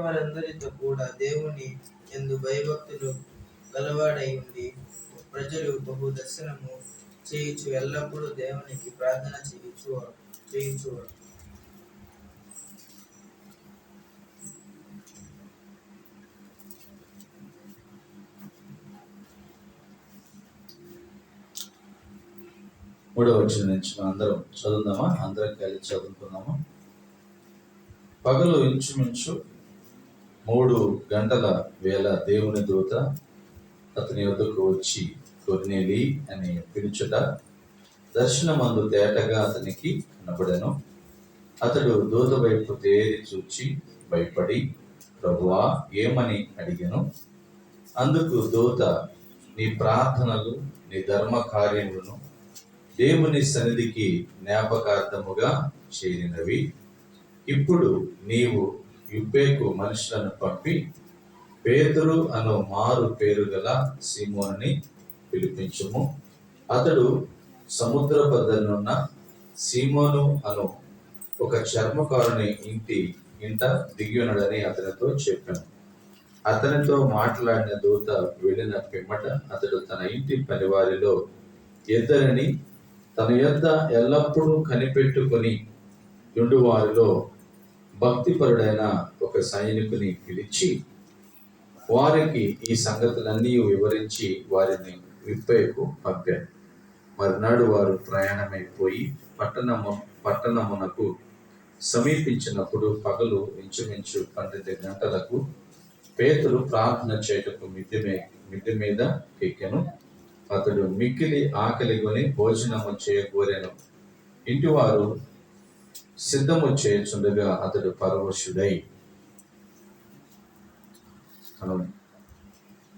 వారందరితో కూడా దేవుని యందు భయభక్తులు గలవాడై ఉండి ప్రజలు బహు దర్శనము చేయుచు ఎల్లప్పుడూ దేవునికి ప్రార్థన చేయుచువాడు. మూడవ వచనం నుంచి అందరం చదువుదామా? అందరం కలిసి చదువుకుందామా? పగలు ఇంచుమించు 3 గంటల వేళ దేవుని దూత అతని వద్దకు వచ్చి కొర్నేలి అని పిలుచుట దర్శనమందు తేటగా అతనికి కనబడెను. అతడు దూత వైపు తేరి చూచి భయపడి, ప్రభువా ఏమని అడిగెను. అందుకు దూత, నీ ప్రార్థనలు నీ ధర్మ కార్యములను దేవుని సన్నిధికి జ్ఞాపకార్థముగా చేరినవి. ఇప్పుడు నీవు యుబ్బేకు మనుషులను పంపి పేతురు అను మారు పేరు గల సీమోనుని పిలిపించుము. అతడు సముద్ర పద్దనున్న సీమోను అను ఒక చర్మకారుని ఇంట దిగి ఉన్నాడని అతనితో చెప్పాను. అతనితో మాట్లాడిన దూత వెళ్ళిన పిమ్మట అతడు తన ఇంటి పనివారిలో ఇద్దరిని తన యొద్ద ఎల్లప్పుడూ కనిపెట్టుకొని ఉండు వారిలో భక్తిపరుడైన ఒక సైనికుని పిలిచి వారికి ఈ సంగతులన్నీ వివరించి వారిని విప్పేకు పంపారు. మరునాడు వారు ప్రయాణమైపోయి పట్టణమునకు సమీపించినప్పుడు పగలు ఇంచుమించు 12 గంటలకు పేతురు ప్రార్థన చేయుటకు మిద్దె మీద ఎక్కెను. అతడు మిక్కిలి ఆకలిగొని భోజనము చేయకోరెను. ఇంటివారు సిద్ధము చేయుచుండగా అతడు పరవశుడై.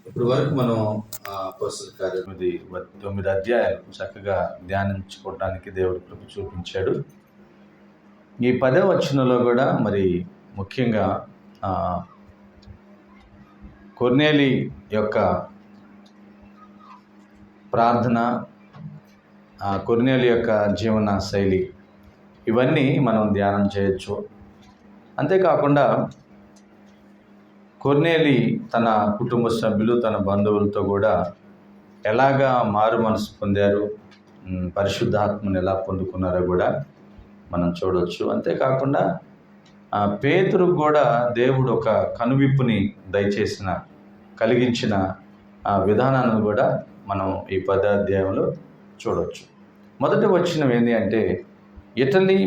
ఇప్పుడు వరకు మనం అపోస్తలుల కార్యం 9 అధ్యాయాలు చక్కగా ధ్యానించుకోవడానికి దేవుడు కృప చూపించాడు. ఈ 10వ వచనంలో కూడా మరి ముఖ్యంగా కొర్నేలి యొక్క ప్రార్థన, కొర్నేలి యొక్క జీవన శైలి, ఇవన్నీ మనం ధ్యానం చేయొచ్చు. అంతేకాకుండా కొర్నేలి తన కుటుంబ సభ్యులు, తన బంధువులతో కూడా ఎలాగా మారు మనసు పొందారు, పరిశుద్ధాత్మను ఎలా పొందుకున్నారో కూడా మనం చూడవచ్చు. అంతేకాకుండా పేతురు కూడా దేవుడు ఒక కనువిప్పుని కలిగించిన విధానాన్ని కూడా మనం ఈ 10వ అధ్యాయంలో చూడవచ్చు. మొదటి వచనం ఏంటి అంటే, ఇటలీ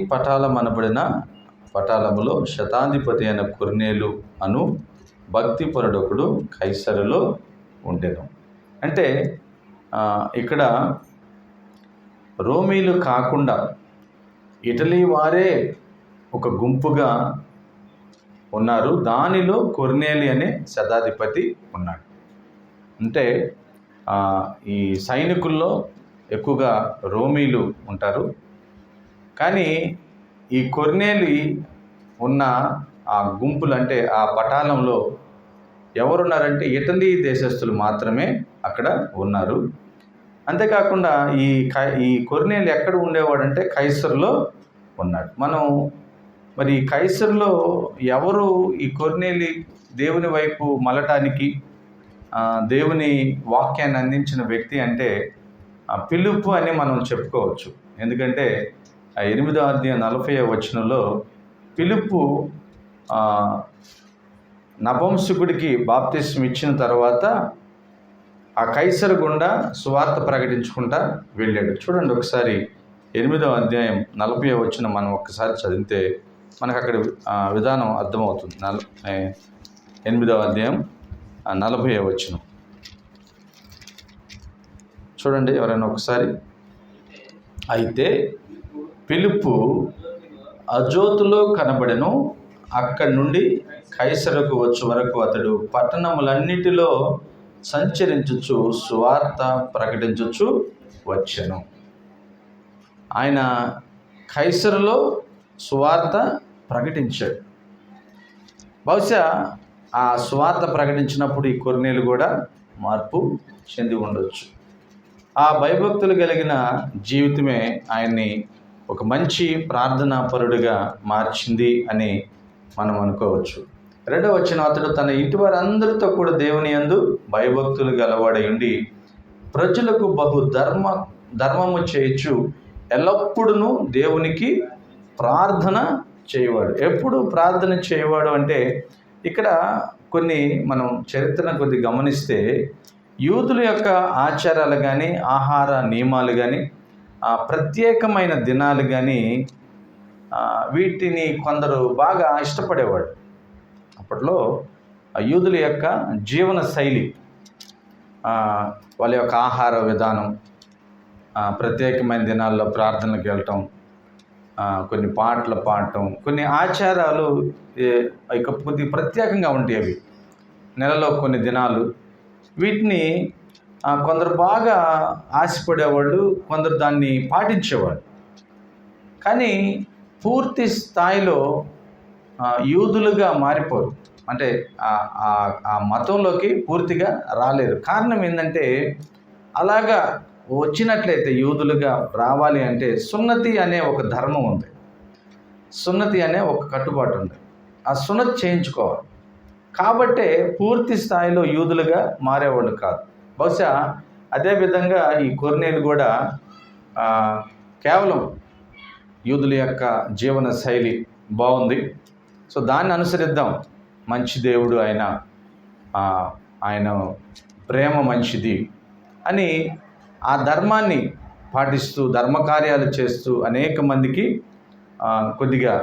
పటాలములో శతాధిపతి అయిన కొర్నేలు అను భక్తిపరుడొకడు కైసరులో ఉండెను. అంటే ఇక్కడ రోమీలు కాకుండా ఇటలీ వారే ఒక గుంపుగా ఉన్నారు. దానిలో కొర్నేలి అనే శతాధిపతి ఉన్నాడు. అంటే ఈ సైనికుల్లో ఎక్కువగా రోమీలు ఉంటారు. కానీ ఈ కొర్నేలి ఉన్న ఆ గుంపులు, అంటే ఆ పటాలంలో ఎవరున్నారంటే ఇటలీ దేశస్తులు మాత్రమే అక్కడ ఉన్నారు. అంతేకాకుండా ఈ కొర్నేలి ఎక్కడ ఉండేవాడంటే కైసరులో ఉన్నాడు. మనం మరి కైసరులో ఎవరు ఈ కొర్నేలి దేవుని వైపు మలటానికి దేవుని వాక్యాన్ని అందించిన వ్యక్తి అంటే ఫిలిప్పు అని మనం చెప్పుకోవచ్చు. ఎందుకంటే 8వ అధ్యాయం 40వ వచనంలో ఫిలిప్పు నపుంసకుడికి బాప్తిస్మం ఇచ్చిన తర్వాత ఆ కైసరు గుండా సువార్త ప్రకటించుకుంటా వెళ్ళాడు. చూడండి ఒకసారి 8వ అధ్యాయం 40వ వచనం మనం ఒక్కసారి చదివితే మనకు అక్కడ విధానం అర్థమవుతుంది. 8వ అధ్యాయం 40వ వచనం చూడండి ఎవరైనా ఒకసారి. అయితే ఫిలిప్పు అజోతులో కనబడెను. అక్కడి నుండి కైసరుకు వచ్చే వరకు అతడు పట్టణములన్నిటిలో సంచరించుచు సువార్త ప్రకటించుచు వచ్చెను. ఆయన కైసరులో సువార్త ప్రకటించాడు. బహుశా ఆ సువార్త ప్రకటించినప్పుడు ఈ కొర్నేలు కూడా మార్పు చెంది ఉండొచ్చు. ఆ భయభక్తులు కలిగిన జీవితమే ఆయన్ని ఒక మంచి ప్రార్థనాపరుడిగా మార్చింది అని మనం అనుకోవచ్చు. రెండవ వచనం, అతడు తన ఇంటి వారందరితో కూడా దేవుని యందు భయభక్తులు గలవాడై ఉండి ప్రజలకు ధర్మము చేయొచ్చు ఎల్లప్పుడూ దేవునికి ప్రార్థన చేయవాడు. ఎప్పుడు ప్రార్థన చేయవాడు అంటే ఇక్కడ కొన్ని మనం చరిత్రను కొద్ది గమనిస్తే యూదుల యొక్క ఆచారాలు కానీ, ఆహార నియమాలు కానీ, ప్రత్యేకమైన దినాలు కానీ, వీటిని కొందరు బాగా ఇష్టపడేవాడు. అప్పట్లో యూదుల యొక్క జీవన శైలి, వాళ్ళ యొక్క ఆహార విధానం, ప్రత్యేకమైన దినాల్లో ప్రార్థనలకు వెళ్ళటం, కొన్ని పాటలు పాడటం, కొన్ని ఆచారాలు ఇక కొద్ది ప్రత్యేకంగా ఉంటాయి. అవి నెలలో కొన్ని దినాలు, వీటిని కొందరు బాగా ఆశపడేవాళ్ళు, కొందరు దాన్ని పాటించేవాళ్ళు. కానీ పూర్తి స్థాయిలో యూదులుగా మారిపోరు, అంటే ఆ మతంలోకి పూర్తిగా రాలేరు. కారణం ఏంటంటే అలాగా వచ్చినట్లయితే యూదులుగా రావాలి అంటే సున్నతి అనే ఒక ధర్మం ఉంది, సున్నతి అనే ఒక కట్టుబాటు ఉంది. ఆ సున్నతి చేయించుకోవాలి. కాబట్టే పూర్తి స్థాయిలో యూదులుగా మారేవాళ్ళు కాదు. బహుశా అదేవిధంగా ఈ కొర్నేలు కూడా కేవలం యూదుల యొక్క జీవన శైలి బాగుంది, సో దాన్ని అనుసరిద్దాం, మంచి దేవుడు ఆయన ప్రేమ మంచిది అని ఆ ధర్మాన్ని పాటిస్తూ ధర్మకార్యాలు చేస్తూ అనేక మందికి కొద్దిగా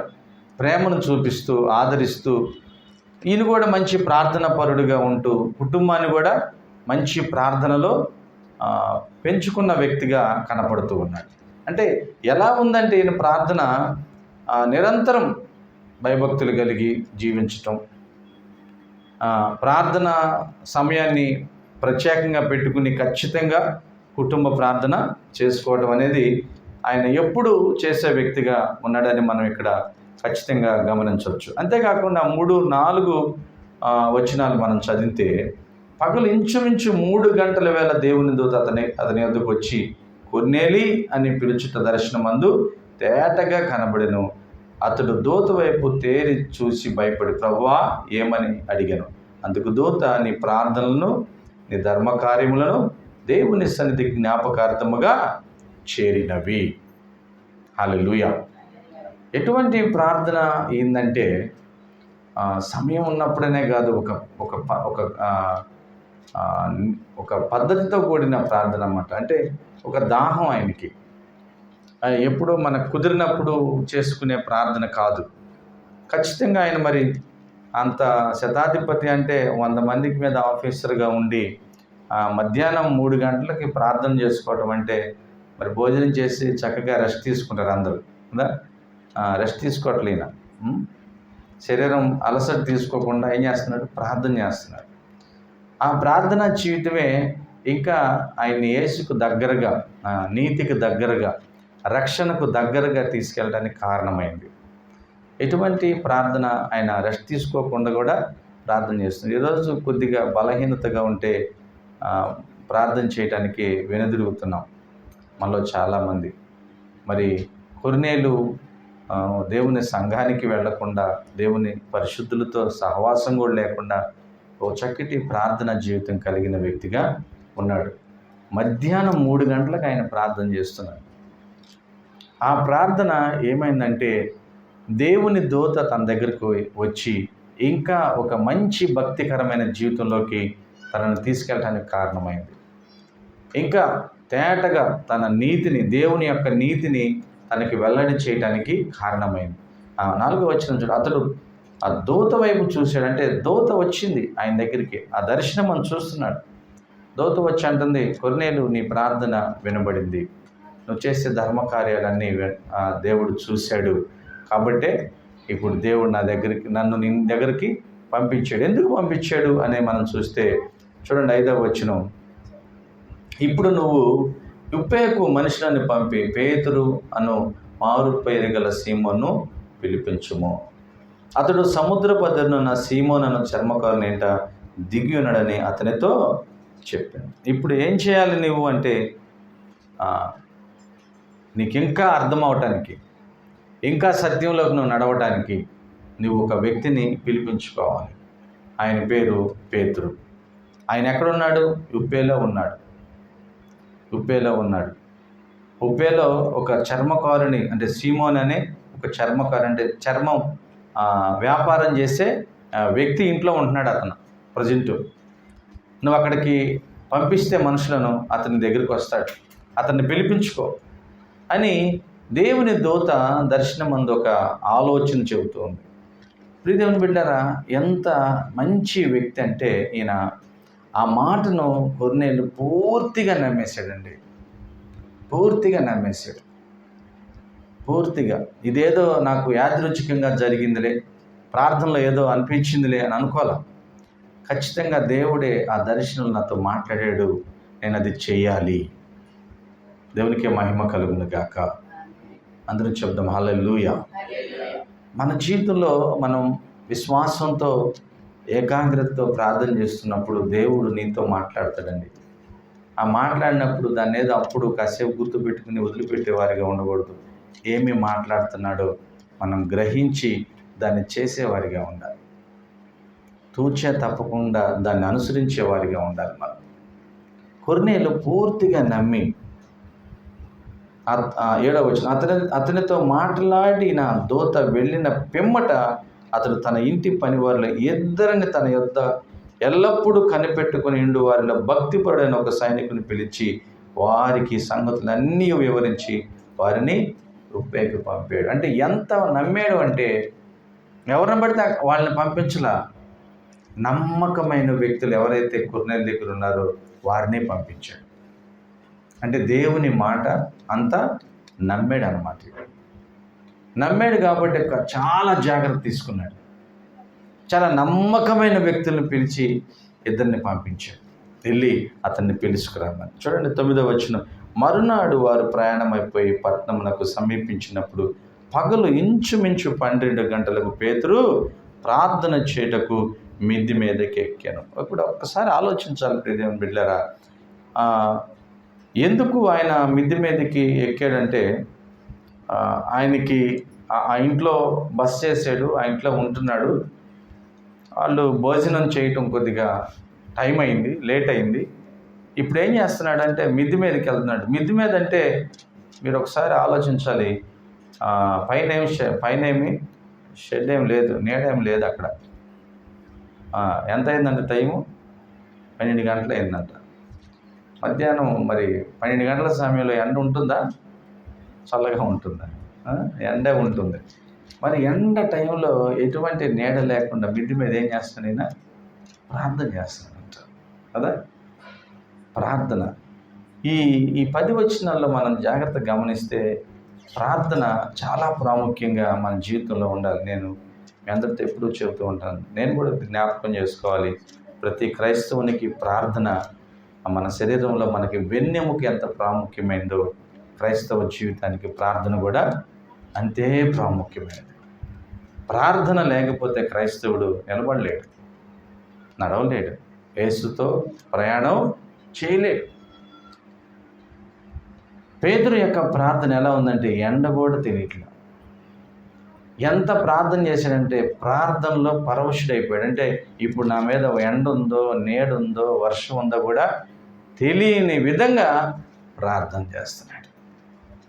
ప్రేమను చూపిస్తూ ఆదరిస్తూ, ఈయన కూడా మంచి ప్రార్థన పరుడుగా ఉంటూ కుటుంబాన్ని కూడా మంచి ప్రార్థనలో పెంచుకున్న వ్యక్తిగా కనపడుతూ ఉన్నాడు. అంటే ఎలా ఉందంటే ఈయన ప్రార్థన నిరంతరం భయభక్తులు కలిగి జీవించటం, ప్రార్థన సమయాన్ని ప్రత్యేకంగా పెట్టుకుని ఖచ్చితంగా కుటుంబ ప్రార్థన చేసుకోవడం అనేది ఆయన ఎప్పుడు చేసే వ్యక్తిగా ఉన్నాడని మనం ఇక్కడ ఖచ్చితంగా గమనించవచ్చు. అంతేకాకుండా 3-4 వచనాలు మనం చదివితే, పగలు ఇంచుమించు 3 గంటల వేళ దేవుని దూత అతని వద్దకు వచ్చి కొర్నేలి అని పిలుచుట దర్శనమందు తేటగా కనబడెను. అతడు దూత వైపు తేరి చూసి భయపడి, ప్రభువా ఏమని అడిగాను. అందుకు దూత, నీ ప్రార్థనలను నీ ధర్మకార్యములను దేవుని సన్నిధి జ్ఞాపకార్థముగా చేరినవి. హల్లెలూయా. ఎటువంటి ప్రార్థన ఏంటంటే సమయం ఉన్నప్పుడనే కాదు, ఒక పద్ధతితో కూడిన ప్రార్థన అన్నమాట. అంటే ఒక దాహం ఆయనకి, ఎప్పుడో మనకు కుదిరినప్పుడు చేసుకునే ప్రార్థన కాదు. ఖచ్చితంగా ఆయన మరి అంత శతాధిపతి అంటే 100 మందికి మీద ఆఫీసర్గా ఉండి మధ్యాహ్నం 3 గంటలకి ప్రార్థన చేసుకోవటం అంటే, మరి భోజనం చేసి చక్కగా రెస్ట్ తీసుకుంటారు అందరూ కదా. రెస్ట్ తీసుకోవట్లేనా, శరీరం అలసట తీసుకోకుండా ఏం చేస్తున్నాడు, ప్రార్థన చేస్తున్నాడు. ఆ ప్రార్థన జీవితమే ఇంకా ఆయన యేసుకు దగ్గరగా, నీతికి దగ్గరగా, రక్షణకు దగ్గరగా తీసుకెళ్ళడానికి కారణమైంది. ఎటువంటి ప్రార్థన, ఆయన రెస్ట్ తీసుకోకుండా కూడా ప్రార్థన చేస్తుంది. ఈరోజు కొద్దిగా బలహీనతగా ఉంటే ప్రార్థన చేయడానికి వెనుదిరుగుతున్నాం మనలో చాలామంది. మరి కొర్నేలు దేవుని సంఘానికి వెళ్లకుండా, దేవుని పరిశుద్ధులతో సహవాసం కూడా లేకుండా ఓ చక్కటి ప్రార్థన జీవితం కలిగిన వ్యక్తిగా ఉన్నాడు. మధ్యాహ్నం 3 గంటలకు ఆయన ప్రార్థన చేస్తున్నాడు. ఆ ప్రార్థన ఏమైందంటే దేవుని దూత తన దగ్గరకు వచ్చి ఇంకా ఒక మంచి భక్తికరమైన జీవితంలోకి తనను తీసుకెళ్ళడానికి కారణమైంది. ఇంకా తేటగా తన నీతిని, దేవుని యొక్క నీతిని తనకి వెల్లడి చేయడానికి కారణమైంది. 4వ వచనం చూడు, అతడు ఆ దూత వైపు చూశాడంటే దూత వచ్చింది ఆయన దగ్గరికి, ఆ దర్శనం మనం చూస్తున్నాడు. దూత వచ్చి అంటుంది, కొర్నేలు నీ ప్రార్థన వినబడింది, నువ్వు చేసే ధర్మకార్యాలన్నీ దేవుడు చూశాడు, కాబట్టే ఇప్పుడు దేవుడు నన్ను నీ దగ్గరికి పంపించాడు. ఎందుకు పంపించాడు అనే మనం చూస్తే చూడండి 5వ వచనం, ఇప్పుడు నువ్వు యుప్పేకు మనుషులను పంపి పేతురు అను మారు పేరు గల సీమోను పిలిపించుము. అతడు సముద్ర పద్దరునున్న సీమోనను చర్మకారునేట దిగి ఉన్నాడని అతనితో చెప్పాను. ఇప్పుడు ఏం చేయాలి నువ్వు అంటే, నీకు ఇంకా అర్థం అవటానికి, ఇంకా సత్యంలోకి నువ్వు నడవటానికి, నువ్వు ఒక వ్యక్తిని పిలిపించుకోవాలి. ఆయన పేరు పేతురు. ఆయన ఎక్కడున్నాడు? ఉప్పేలో ఉన్నాడు. ఉప్పేలో ఒక చర్మకారుని, అంటే సీమోన్ అనే ఒక చర్మకారు, అంటే చర్మం వ్యాపారం చేసే వ్యక్తి ఇంట్లో ఉంటున్నాడు అతను ప్రజెంటు. నువ్వు అక్కడికి పంపిస్తే మనుషులను అతని దగ్గరికి వస్తాడు, అతన్ని పిలిపించుకో అని దేవుని దూత దర్శనమందు ఒక ఆలోచన చెబుతోంది. ప్రియదేవుని బిడ్డారా, ఎంత మంచి వ్యక్తి అంటే ఈయన ఆ మాటను కొర్నేలు పూర్తిగా నమ్మేశాడండి. పూర్తిగా ఇదేదో నాకు యాదృచ్ఛికంగా జరిగిందిలే, ప్రార్థనలో ఏదో అనిపించిందిలే అని అనుకోలే. ఖచ్చితంగా దేవుడే ఆ దర్శనం నాతో మాట్లాడాడు, నేను అది చెయ్యాలి. దేవునికే మహిమ కలుగును గాక. అందరూ చెప్దాం హల్లెలూయా. మన జీవితంలో మనం విశ్వాసంతో ఏకాగ్రతతో ప్రార్థన చేస్తున్నప్పుడు దేవుడు నీతో మాట్లాడతాడండి. ఆ మాట్లాడినప్పుడు దాన్ని ఏదో అప్పుడు కాసేపు గుర్తుపెట్టుకుని వదిలిపెట్టేవారిగా ఉండకూడదు. ఏమి మాట్లాడుతున్నాడో మనం గ్రహించి దాన్ని చేసేవారిగా ఉండాలి. తూచే తప్పకుండా దాన్ని అనుసరించేవారిగా ఉండాలి. మనం కొర్నేలు పూర్తిగా నమ్మి 7వ వచనం, అతనితో మాట్లాడిన దూత వెళ్ళిన పిమ్మట అతడు తన ఇంటి పనివారిలో ఇద్దరిని తన యొద్ద ఎల్లప్పుడూ కనిపెట్టుకుని ఇండు వారిలో భక్తిపరుడైన ఒక సైనికుని పిలిచి వారికి సంగతులన్నీ వివరించి వారిని ఉప్పేకి పంపాడు. అంటే ఎంత నమ్మాడు అంటే ఎవరిని పడితే వాళ్ళని పంపించలా. నమ్మకమైన వ్యక్తులు ఎవరైతే కొర్నేలు దగ్గర ఉన్నారో వారిని పంపించాడు. అంటే దేవుని మాట అంతా నమ్మాడు అన్నమాట. నమ్మాడు కాబట్టి చాలా జాగ్రత్త తీసుకున్నాడు. చాలా నమ్మకమైన వ్యక్తులను పిలిచి ఇద్దరిని పంపించాడు, వెళ్ళి అతన్ని పిలుచుకురామని. చూడండి 9వ వచనం, మరునాడు వారు ప్రయాణమైపోయి పట్టణమునకు సమీపించినప్పుడు పగలు ఇంచుమించు 12 గంటలకు పేతురు ప్రార్థన చేయుటకు మిద్ది మీదకి ఎక్కాను. ఇప్పుడు ఒక్కసారి ఆలోచించాలి ప్రియదేవుని బిడ్డలారా, ఎందుకు ఆయన మిద్ది మీదకి ఎక్కాడంటే ఆయనకి ఆ ఇంట్లో బస చేసాడు, ఆ ఇంట్లో ఉంటున్నాడు. వాళ్ళు భోజనం చేయటం కొద్దిగా టైం అయింది, లేట్ అయింది. ఇప్పుడు ఏం చేస్తున్నాడంటే మిద్ది మీదకి వెళ్తున్నాడు. మిద్ది మీద అంటే మీరు ఒకసారి ఆలోచించాలి, పైనేమి షెడ్ ఏం లేదు, నీడేం లేదు అక్కడ. ఎంత అయిందంటే టైము 12 గంటలు అయిందంట. మధ్యాహ్నం మరి 12 గంటల సమయంలో ఎండ ఉంటుందా? చల్లగా ఉంటుందా? ఎండే ఉంటుంది. మరి ఎండ టైంలో ఎటువంటి నీడ లేకుండా మిద్ది మీద ఏం చేస్తానైనా ప్రార్థన చేస్తానంట కదా. ప్రార్థన ఈ 10 వచనాల్లో మనం జాగ్రత్తగా గమనిస్తే ప్రార్థన చాలా ప్రాముఖ్యంగా మన జీవితంలో ఉండాలి. నేను మీ అందరితో ఎప్పుడూ చెబుతూ ఉంటాను, నేను కూడా జ్ఞాపకం చేసుకోవాలి. ప్రతి క్రైస్తవునికి ప్రార్థన మన శరీరంలో మనకి వెన్నెముక ఎంత ప్రాముఖ్యమైందో క్రైస్తవ జీవితానికి ప్రార్థన కూడా అంతే ప్రాముఖ్యమైనది. ప్రార్థన లేకపోతే క్రైస్తవుడు నిలబడలేడు, నడవలేడు, యేసుతో ప్రయాణం చేయలేడు. పేతురు యొక్క ప్రార్థన ఎలా ఉందంటే ఎండ కూడా తెలియట్లేదు. ఎంత ప్రార్థన చేశాడంటే ప్రార్థనలో పరవశుడైపోయాడు. అంటే ఇప్పుడు నా మీద ఎండ ఉందో, నీడుందో, వర్షం ఉందో కూడా తెలియని విధంగా ప్రార్థన చేస్తున్నాడు.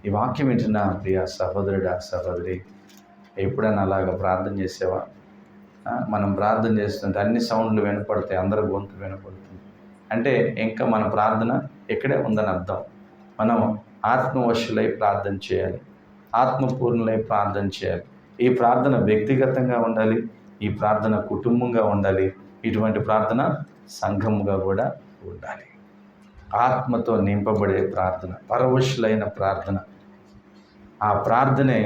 ఈ వాక్యం వింటున్న ప్రియ సహోదరుడా, సహోదరి, ఎప్పుడైనా అలాగా ప్రార్థన చేసేవా? మనం ప్రార్థన చేస్తుంటే అన్ని సౌండ్లు వినపడతాయి, అందరి గొంతు వినపడుతుంది అంటే ఇంకా మన ప్రార్థన ఇక్కడే ఉందని అర్థం. మనం ఆత్మవశులై ప్రార్థన చేయాలి, ఆత్మపూర్ణులై ప్రార్థన చేయాలి. ఈ ప్రార్థన వ్యక్తిగతంగా ఉండాలి, ఈ ప్రార్థన కుటుంబంగా ఉండాలి, ఇటువంటి ప్రార్థన సంఘముగా కూడా ఉండాలి. ఆత్మతో నింపబడే ప్రార్థన, పరవశులైన ప్రార్థన. ఆ ప్రార్థనే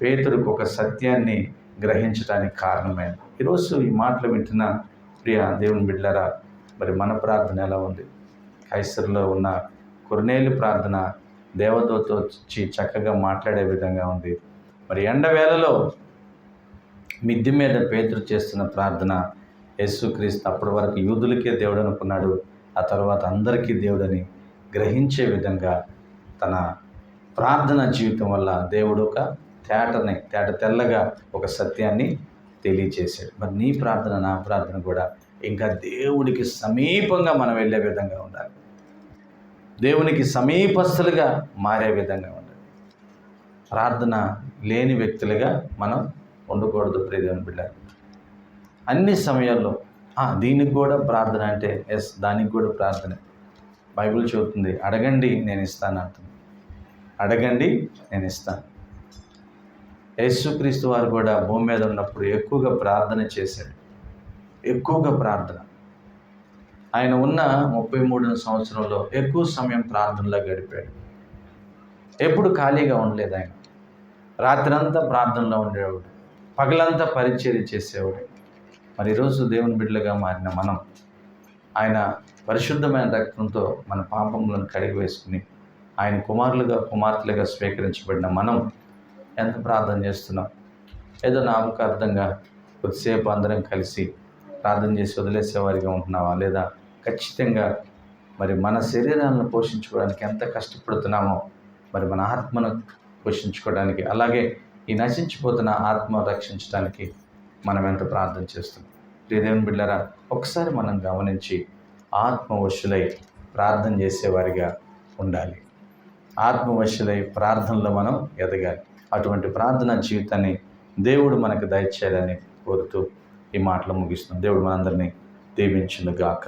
పేతురుకు ఒక సత్యాన్ని గ్రహించడానికి కారణమైంది. ఈరోజు ఈ మాటలు వింటున్న ప్రియ దేవుని బిడ్డలారా, మరి మన ప్రార్థన ఎలా ఉంది? కైసరులో ఉన్న కొర్నేలు ప్రార్థన దేవదూతతో వచ్చి చక్కగా మాట్లాడే విధంగా ఉంది. మరి ఎండవేళలో మిద్ది మీద పేతురు చేస్తున్న ప్రార్థన యేసుక్రీస్తు అప్పటి వరకు యూదులకే దేవుడు అనుకున్నాడు, ఆ తర్వాత అందరికీ దేవుడని గ్రహించే విధంగా తన ప్రార్థన జీవితం వల్ల దేవుడు ఒక తేట తెల్లగా ఒక సత్యాన్ని తెలియచేశాడు. మరి నీ ప్రార్థన, నా ప్రార్థన కూడా ఇంకా దేవుడికి సమీపంగా మనం వెళ్ళే విధంగా ఉండాలి. దేవునికి సమీపస్తులుగా మారే విధంగా ఉండాలి. ప్రార్థన లేని వ్యక్తులుగా మనం ఉండకూడదు. ప్రియ దేవుని బిడ్డలారా, అన్ని సమయాల్లో దీనికి కూడా ప్రార్థన అంటే దానికి కూడా ప్రార్థన. బైబిల్ చెబుతుంది, అడగండి నేను ఇస్తాను అంటుంది. అడగండి నేను ఇస్తాను. యేసుక్రీస్తు వారు కూడా భూమి మీద ఉన్నప్పుడు ఎక్కువగా ప్రార్థన చేశాడు. ఎక్కువగా ప్రార్థన. ఆయన ఉన్న 33 సంవత్సరంలో ఎక్కువ సమయం ప్రార్థనలో గడిపాడు. ఎప్పుడు ఖాళీగా ఉండలేదు ఆయన. రాత్రంతా ప్రార్థనలో ఉండేవాడు, పగలంతా పరిచర్య చేసేవాడు. మరి ఈరోజు దేవుని బిడ్డలుగా మారిన మనం, ఆయన పరిశుద్ధమైన రక్తంతో మన పాపములను కడిగి వేసుకుని ఆయన కుమార్తెలుగా స్వీకరించబడిన మనం ఎంత ప్రార్థన చేస్తున్నాం? ఏదో నామకార్థంగా కొద్దిసేపు అందరం కలిసి ప్రార్థన చేసి వదిలేసేవారిగా ఉంటున్నావా? లేదా ఖచ్చితంగా మరి మన శరీరాలను పోషించుకోవడానికి ఎంత కష్టపడుతున్నామో, మరి మన ఆత్మను పోషించుకోవడానికి, అలాగే ఈ నశించిపోతున్న ఆత్మ రక్షించడానికి మనం ఎంత ప్రార్థన చేస్తున్నాం? ప్రియ దేవుని బిడ్డలారా, ఒకసారి మనం గమనించి ఆత్మవశులై ప్రార్థన చేసేవారిగా ఉండాలి. ఆత్మవశులై ప్రార్థనలో మనం ఎదగాలి. అటువంటి ప్రార్థన జీవితాన్ని దేవుడు మనకు దయచేయాలని కోరుతూ ఈ మాటలు ముగిస్తున్నాం. దేవుడు మనందరినీ దీవించును గాక.